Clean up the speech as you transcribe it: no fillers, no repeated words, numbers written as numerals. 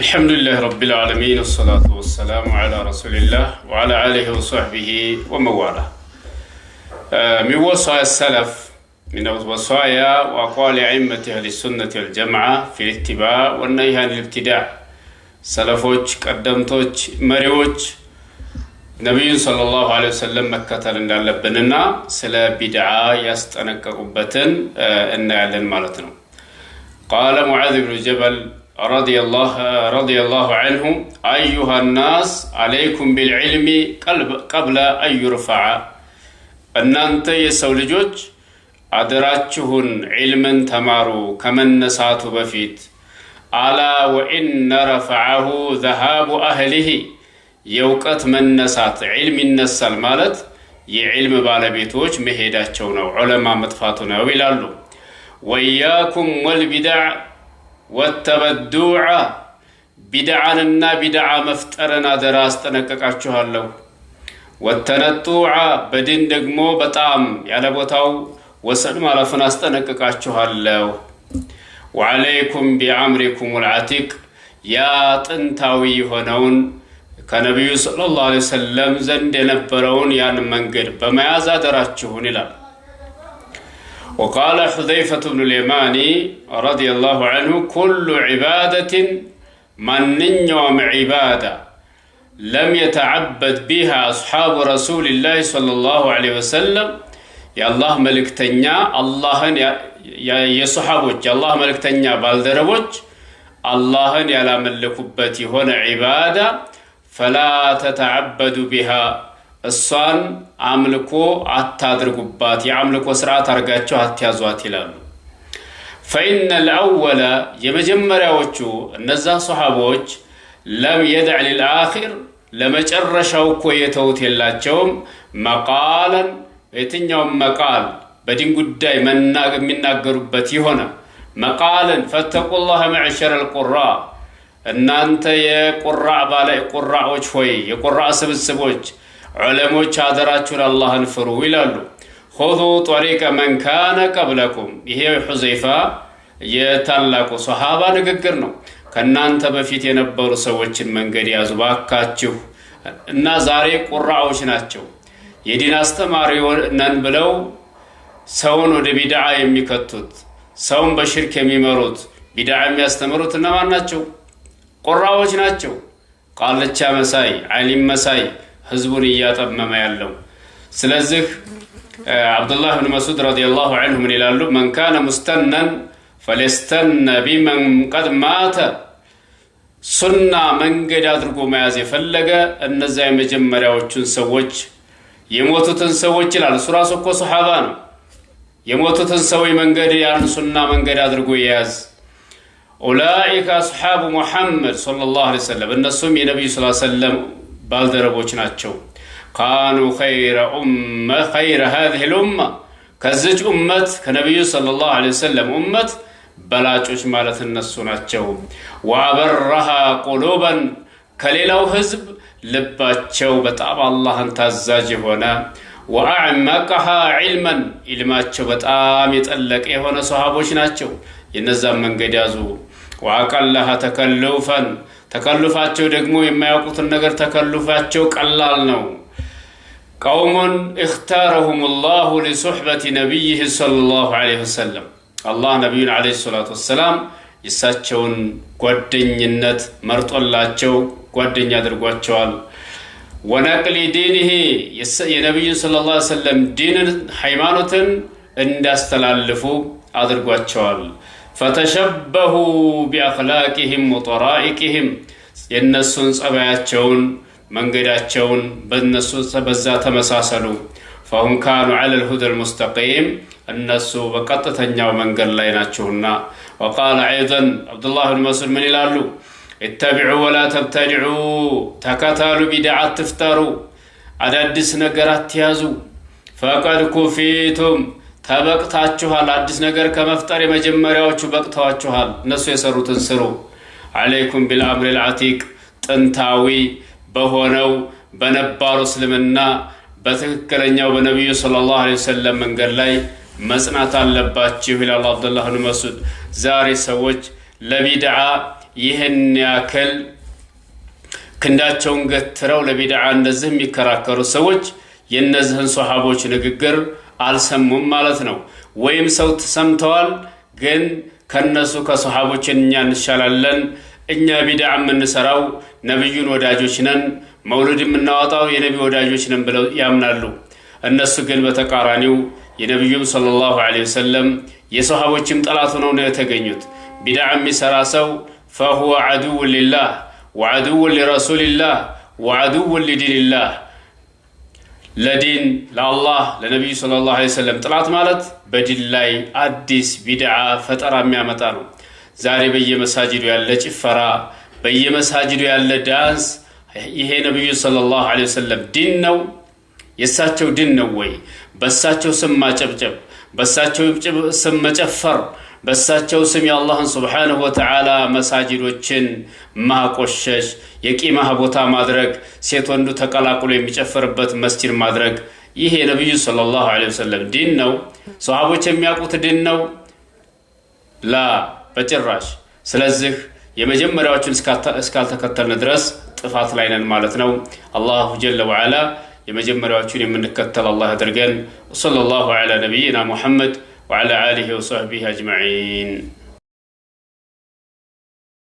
الحمد لله رب العالمين والصلاة والسلام على رسول الله وعلى آله وصحبه ومواله. من وصايا السلف من وصايا وأقوال أئمة أهل السنة والجماعة في الاتباع والنهي عن الابتداع. سلفوج قدمتوج مريوج نبي صلى الله عليه وسلم مكة لنا سلا بدعة يستنققبتن إن يعلن مالتنا. قال معاذ بن جبل رضي الله عنه: أيها الناس عليكم بالعلم قبل أن يرفع. أنت يسولجوج أدراتشهن علما تمارو كمن نساتو بفيت ألا وإن رفعه ذهاب أهله. يوقت من نسات علم النسال مالت يعلم بالبيتوج مهيداتشونو علماء مطفاتنا ويلالو. وإياكم والبدع والتبدع. بدعنا بدعا مفترنا دراس تنككاچو الله. والتنطع بدين دغمو بطام ያለ ቦታው ወሰን ማለፍን አስጠነቅቃችኋለሁ። وعليكم بأمركم العتيق. يا ጥንታዊ ሆነውን ከነብዩ ሰለላሁ ዐለይሂ ወሰለም ዘንድ የነበረውን ያን መንገድ በመያዝ አደራችሁን ይላል። وقال حذيفة بن اليماني رضي الله عنه: كل عبادة من يوم عبادة لم يتعبد بها أصحاب رسول الله صلى الله عليه وسلم. يا الله ملك تنيا اللهن يا صحابوج يا الله ملك تنيا بالدربوج اللهن يا لا ملكوبتي هنا عبادة فلا تتعبدوا بها. الصان عملكو أتادرقبات يعملكو سرعة أرقاتشو هتيازوات يلالو. فإن الأول يمجمر يوچو النزا صحابوج لم يدع للآخر لما جرشوا كويتوت يلاتشوم مقالا يتنيوم مقال بدين قداي من ناقربتي هنا مقالا فاتقوا الله معشر القراء. ان انت يا قراء بالا قراء وجهوي يا قراء سبسبوج علموች አደራችሁን አላህን ፍሩ ይላሉ። خذوا طريق من كان قبلكم. ይሄ ሁዘይፋ የታላቁ ሱሐባ ንግግር ነው። ከናንተ በፊት የነበሩ ሰዎችን መንገድ ያዙ ባካችሁ። እና ዛሬ ቁራዎች ናቸው የዲን አስተማሪ ነን ብለው ሰውን ወደ ቢድዓ የሚከቱት ሰውን በሽርክ የሚመሩት ቢድዓ የሚያስተምሩት እነማን ናቸው? ቁራዎች ናቸው። ቃልቻ መሳይ ዓሊም መሳይ ህዝቡን እያጠመመ ያለው። ስለዚህ አብዱላህ ብን መስዑድ ረዲየላሁ ዐንሁ ምን ይላሉ? من كان مستنا فليستنى بمن قد مات. ሱና መንገድ አድርጎ መያዝ የፈለገ እነዛ የመጀመሪያዎቹን ሰዎች የሞቱትን ሰዎች ይላል። እሱ ራሱ እኮ ሱሐባ ነው። የሞቱትን ሰዎች መንገድ ያን ሱና መንገድ አድርጎ ይያዝ። ኡላኢከ አስሐቡ ሙሐመድ ሰለላሁ ዐለይሂ ወሰለም። እነሱም የነብዩ ሰለላሁ ዐለይሂ ወሰለም ባልደረቦች ናቸው። ካኑ ኸይረ هذه الأمة. ከዚች ኡመት ከነብዩ ሰለላሁ ዐለይሂ ወሰለም ኡመት በላጮች ማለት እነሱ ናቸው። ወአበረሃ ቁሉበን ከሌላው ህዝብ ልባቸው በጣም አላህን ታዛዥ ሆነ። ወአዕመቀሃ ዒልመን ኢልማቸው በጣም የጠለቀ የሆነ ሱሐቦች ናቸው። የነዛን መንገድ ያዙ። ወአቀለሃ ተከሉፈን ተከሉፋቸው ደግሞ የማያውቁትን ነገር ተከሉፋቸው ቀላል ነው። ቀውሙን اختارهم الله لصحبة نبيه صلى الله عليه وسلم. الله ነብዩን አለይሂ ሰላቱ ወሰላም የሳቸውን ጓደኝነት መርጦላቸው ጓደኛ አድርጓቸዋል። ወነቅሊ ዲኒሂ የነብዩን ሰለላሁ ዐለይሂ ወሰለም ዲንን ሃይማኖትን እንዳስተላልፉ አድርጓቸዋል። فتشبهوا بأخلاقهم وطرائقهم. የነሱን ጸባያቸውን መንገዳቸውን በነሱ በዛ ተመሳሰሉ። فهم كانوا على الهدى المستقيم. الناس بقطتኛው መንገድ ላይ ናቸውና። وقال ايضا عبد الله بن مسعود من ይላሉ? اتبعوا ولا تبتدعوا. ተከተሉ ቢድዓ ትፍጠሩ አዳዲስ ነገር አትያዙ። فقد كفيتم. ተበቅታችኋል። አዲስ ነገር ከመፍጠር የመጀመሪያዎቹ በቅተዋችኋል። እነሱ የሰሩትን ስሩ። عليكم بالامر العتيق. ጥንታዊ በሆነው በነባሩ እስልምና በትክክለኛው በነብዩ ሰለላሁ ዐለይሂ ወሰለም መንገድ ላይ መጽናት አለባችሁ ይላል አብዱላህ ብን መስዑድ። ዛሬ ሰዎች ለቢድዓ ይህን ያክል ክንዳቸውን ገትረው ለቢድዓ እንደዚህ የሚከራከሩ ሰዎች የነዚህን ሷሃቦች ንግግር አልሰሙም ማለት ነው። ወይም ሰው ተሰምተዋል ግን ከነሱ ከሷሃቦች እኛ እንሻላለን፣ እኛ ቢድዓ የምንሰራው ነብዩን ወዳጆች ነን፣ መውሊድ የምናወጣው የነቢ ወዳጆች ነን ብለው ያምናሉ። እነሱ ግን በተቃራኒው የነብዩም ሰለላሁ ዐለይሂ ወሰለም የሷሃቦችም ጠላት ሆነው ነው የተገኙት። ቢድዓ የሚሰራ ሰው فهو عدو لله وعدو لرسول الله وعدو لدين الله ለዲን ለአላህ ለነብዩ ሰለላሁ ዐለይሂ ወሰለም ጥላት ማለት በዲን ላይ አዲስ ቢድዓ ፈጠራ የሚያመጣ ነው። ዛሬ በየመሳጂዱ ያለ ጭፈራ፣ በየመሳጂዱ ያለ ዳንስ ይሄ ነብዩ ሰለላሁ ዐለይሂ ወሰለም ዲን ነው? የሳቸው ዲን ነው ወይ? በሳቸው ስም ማጨብጨብ፣ በሳቸው ስም መጨፈር፣ በሳቸው ስም የአላህን ሱብሓነሁ ወተዓላ መሳጂዶችን ማቆሸሽ፣ የቂማህ ቦታ ማድረግ፣ ሴት ወንዱ ተቀላቅሎ የሚጨፈርበት መስጂድ ማድረግ ይሄ የነብዩ ሰለላሁ ዐለይሂ ወሰለም ዲን ነው? ሷሃቦች የሚያውቁት ዲን ነው? ላ በጭራሽ። ስለዚህ የመጀመሪያዎቹን እስካልተከተልን ድረስ ጥፋት ላይ ነን ማለት ነው። አላሁ ጀለ ወዐላ የመጀመሪያዎቹን የምንከተል አላህ ያድርገን። ወሰለላሁ ዐላ ነቢይና ሙሐመድ وعلى آله وصحبه أجمعين.